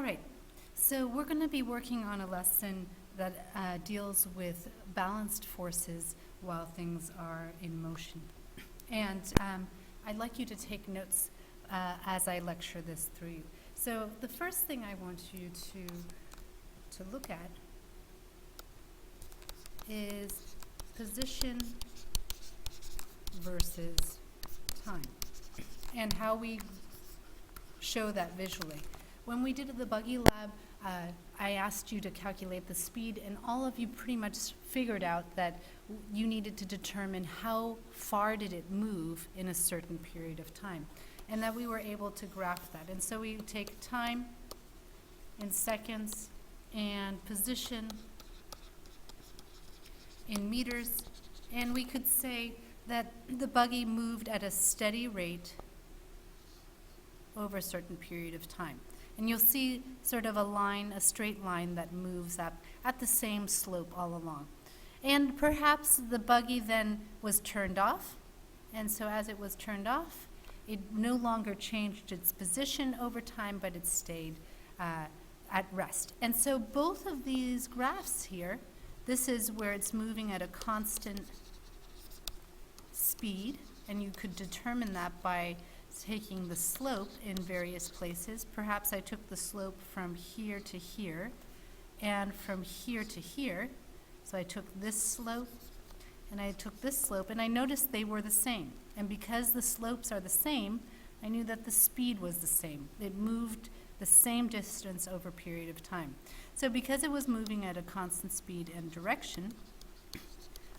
All right, so we're going to be working on a lesson that deals with balanced forces while things are in motion. And I'd like you to take notes as I lecture this through you. So the first thing I want you to look at is position versus time and how we show that visually. When we did the buggy lab, I asked you to calculate the speed, and all of you pretty much figured out that you needed to determine how far did it move in a certain period of time, and that we were able to graph that. And so we take time in seconds and position in meters, and we could say that the buggy moved at a steady rate over a certain period of time. And you'll see sort of a line, a straight line that moves up at the same slope all along. And perhaps the buggy then was turned off, and so as it was turned off, it no longer changed its position over time, but it stayed at rest. And so both of these graphs here, this is where it's moving at a constant speed, and you could determine that by taking the slope in various places. Perhaps I took the slope from here to here and from here to here. So I took this slope and I took this slope, and I noticed they were the same. And because the slopes are the same, I knew that the speed was the same. It moved the same distance over a period of time. So because it was moving at a constant speed and direction,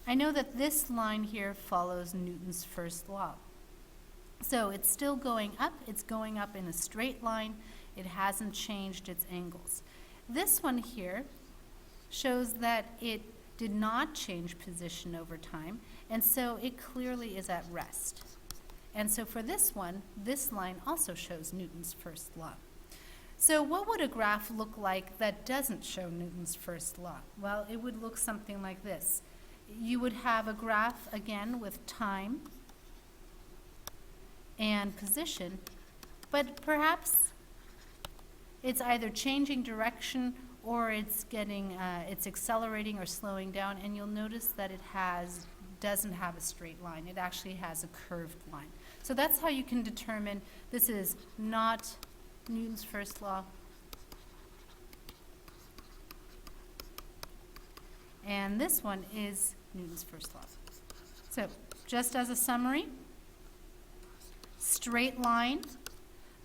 I know that this line here follows Newton's first law. So it's still going up. It's going up in a straight line. It hasn't changed its angles. This one here shows that it did not change position over time, and so it clearly is at rest. And so for this one, this line also shows Newton's first law. So what would a graph look like that doesn't show Newton's first law? Well, it would look something like this. You would have a graph, again, with time and position, but perhaps it's either changing direction or it's accelerating or slowing down, and you'll notice that it doesn't have a straight line. It actually has a curved line. So that's how you can determine this is not Newton's first law, and this one is Newton's first law. So just as a summary, straight line,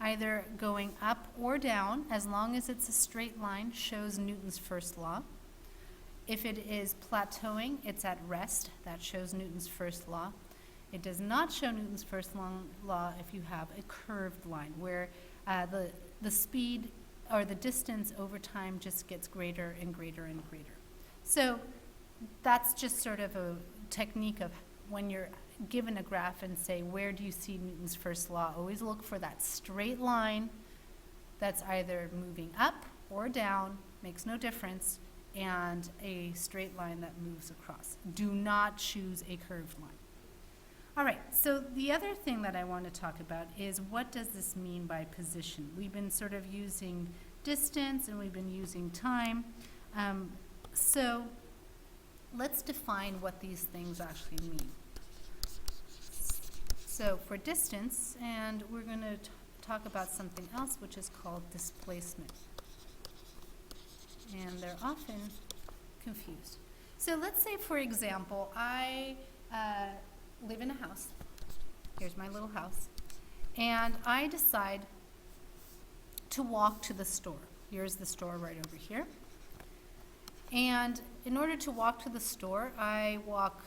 either going up or down, as long as it's a straight line, shows Newton's first law. If it is plateauing, it's at rest. That shows Newton's first law. It does not show Newton's first law if you have a curved line, where the speed or the distance over time just gets greater and greater and greater. So that's just sort of a technique of when you're given a graph and say, where do you see Newton's first law? Always look for that straight line that's either moving up or down, makes no difference, and a straight line that moves across. Do not choose a curved line. All right, so the other thing that I want to talk about is, what does this mean by position? We've been sort of using distance and we've been using time. So let's define what these things actually mean. So for distance, and we're going to talk about something else which is called displacement. And they're often confused. So let's say, for example, I live in a house. Here's my little house. And I decide to walk to the store. Here's the store right over here. And in order to walk to the store, I walk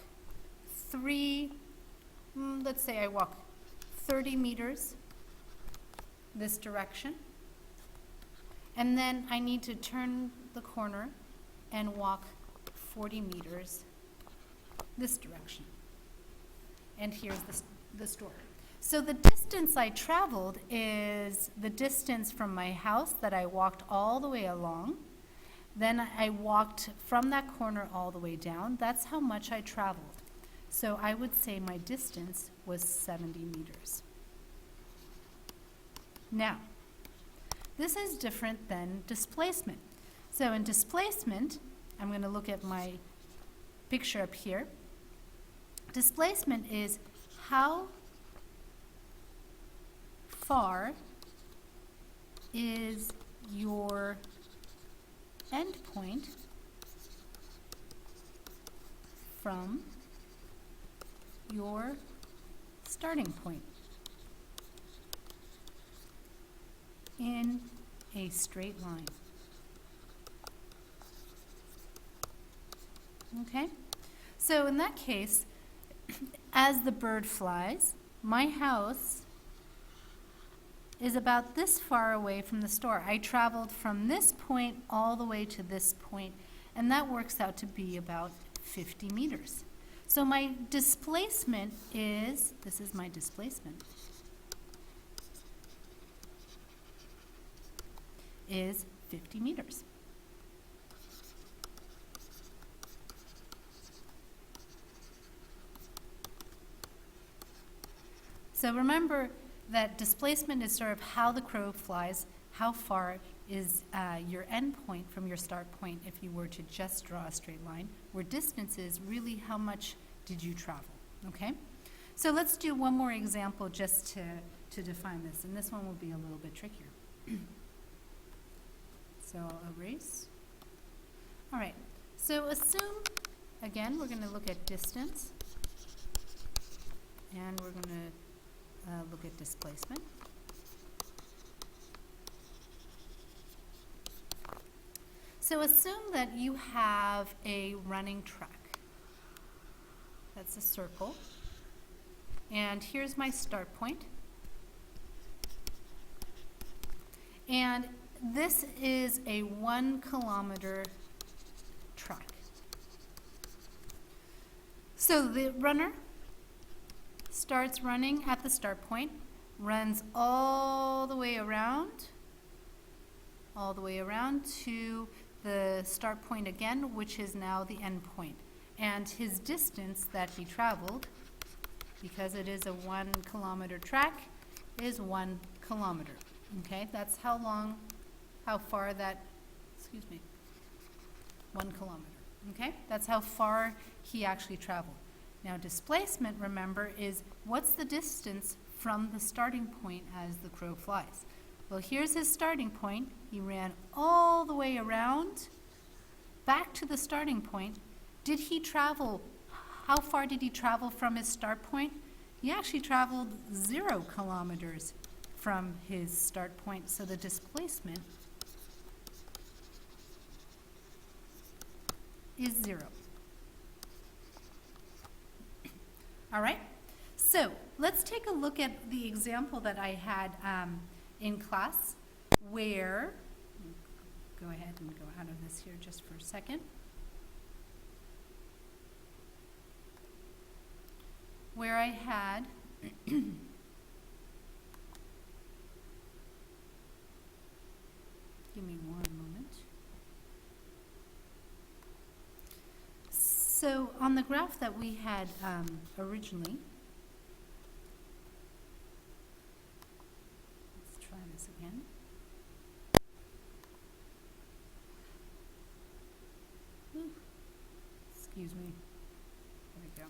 let's say I walk 30 meters this direction, and then I need to turn the corner and walk 40 meters this direction. And here's the store. So the distance I traveled is the distance from my house that I walked all the way along. Then I walked from that corner all the way down. That's how much I traveled. So I would say my distance was 70 meters. Now, This is different than displacement. So in displacement, I'm going to look at my picture up here. Displacement is how far is your endpoint from your starting point in a straight line. Okay? So in that case, as the bird flies, my house is about this far away from the store. I traveled from this point all the way to this point, and that works out to be about 50 meters. So my displacement is, this is my displacement, is 50 meters. So remember that displacement is sort of how the crow flies, how far is your end point from your start point if you were to just draw a straight line, where distance is really how much did you travel, okay? So let's do one more example just to define this, and this one will be a little bit trickier. So I'll erase. All right, so assume, again, we're going to look at distance, and we're going to look at displacement. So assume that you have a running track. That's a circle. And here's my start point. And this is a 1 kilometer track. So the runner starts running at the start point, runs all the way around to the start point again, which is now the end point. And his distance that he traveled, because it is a 1 kilometer track, is 1 kilometer. Okay, that's how far that, 1 kilometer. Okay, that's how far he actually traveled. Now displacement, remember, is what's the distance from the starting point as the crow flies. Well, here's his starting point. He ran all the way around, back to the starting point. Did he travel, how far did he travel from his start point? He actually traveled 0 kilometers from his start point, so the displacement is 0. All right, so let's take a look at the example that I had in class where, go ahead and go out of this here just for a second, where I had give me one moment. So on the graph that we had originally, let's try this again. Ooh, excuse me. There we go.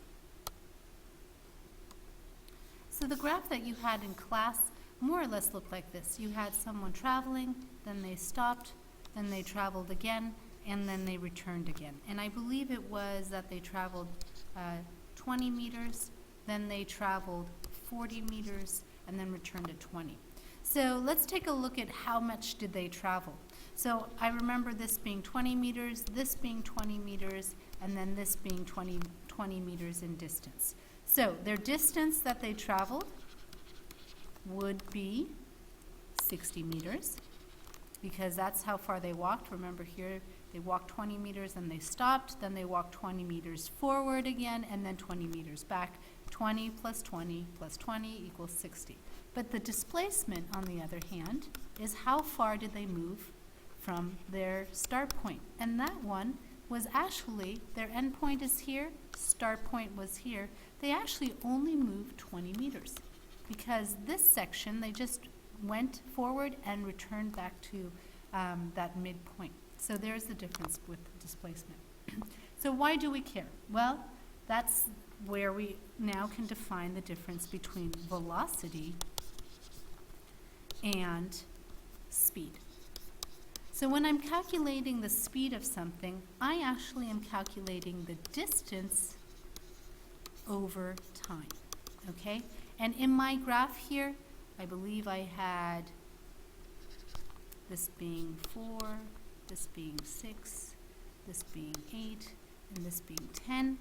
So the graph that you had in class more or less looked like this. You had someone traveling, then they stopped, then they traveled again, and then they returned again. And I believe it was that they traveled 20 meters, then they traveled 40 meters, and then returned at 20. So let's take a look at how much did they travel. So I remember this being 20 meters, this being 20 meters, and then this being 20 meters in distance. So their distance that they traveled would be 60 meters, because that's how far they walked. Remember here, they walked 20 meters and they stopped, then they walked 20 meters forward again, and then 20 meters back. 20 plus 20 plus 20 equals 60. But the displacement, on the other hand, is how far did they move from their start point. And that one was actually, their end point is here, start point was here. They actually only moved 20 meters, because this section, they just went forward and returned back to that midpoint. So there's the difference with displacement. So why do we care? Well, that's where we now can define the difference between velocity and speed. So when I'm calculating the speed of something, I actually am calculating the distance over time, okay? And in my graph here, I believe I had this being 4, this being 6, this being 8, and this being 10.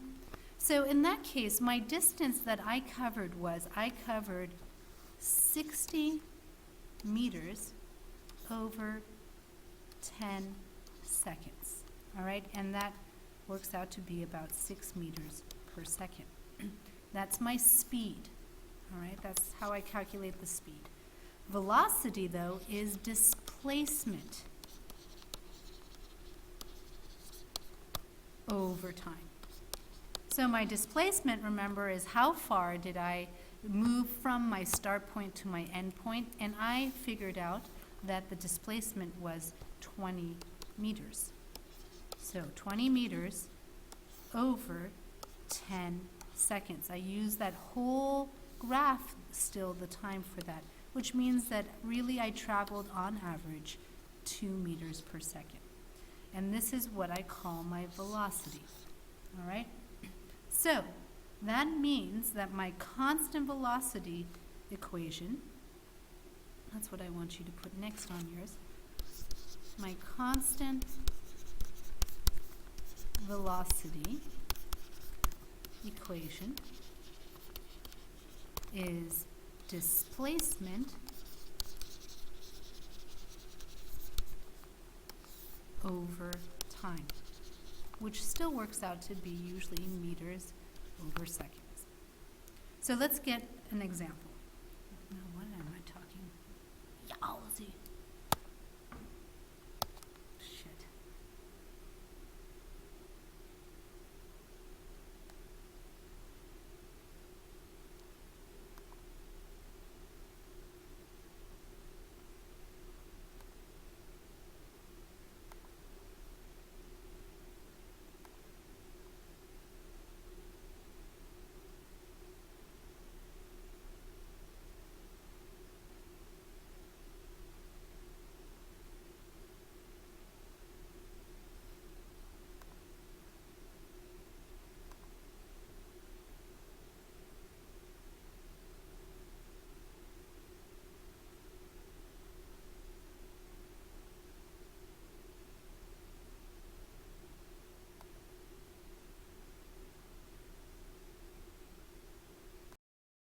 So in that case, my distance that I covered was, I covered 60 meters over 10 seconds, all right? And that works out to be about 6 meters per second. That's my speed, all right? That's how I calculate the speed. Velocity, though, is displacement over time. So my displacement, remember, is how far did I move from my start point to my end point, and I figured out that the displacement was 20 meters. So 20 meters over 10 seconds. I use that whole graph still the time for that, which means that really I traveled on average 2 meters per second. And this is what I call my velocity, all right? So that means that my constant velocity equation, that's what I want you to put next on yours, my constant velocity equation is displacement over time, which still works out to be usually meters over seconds. So let's get an example.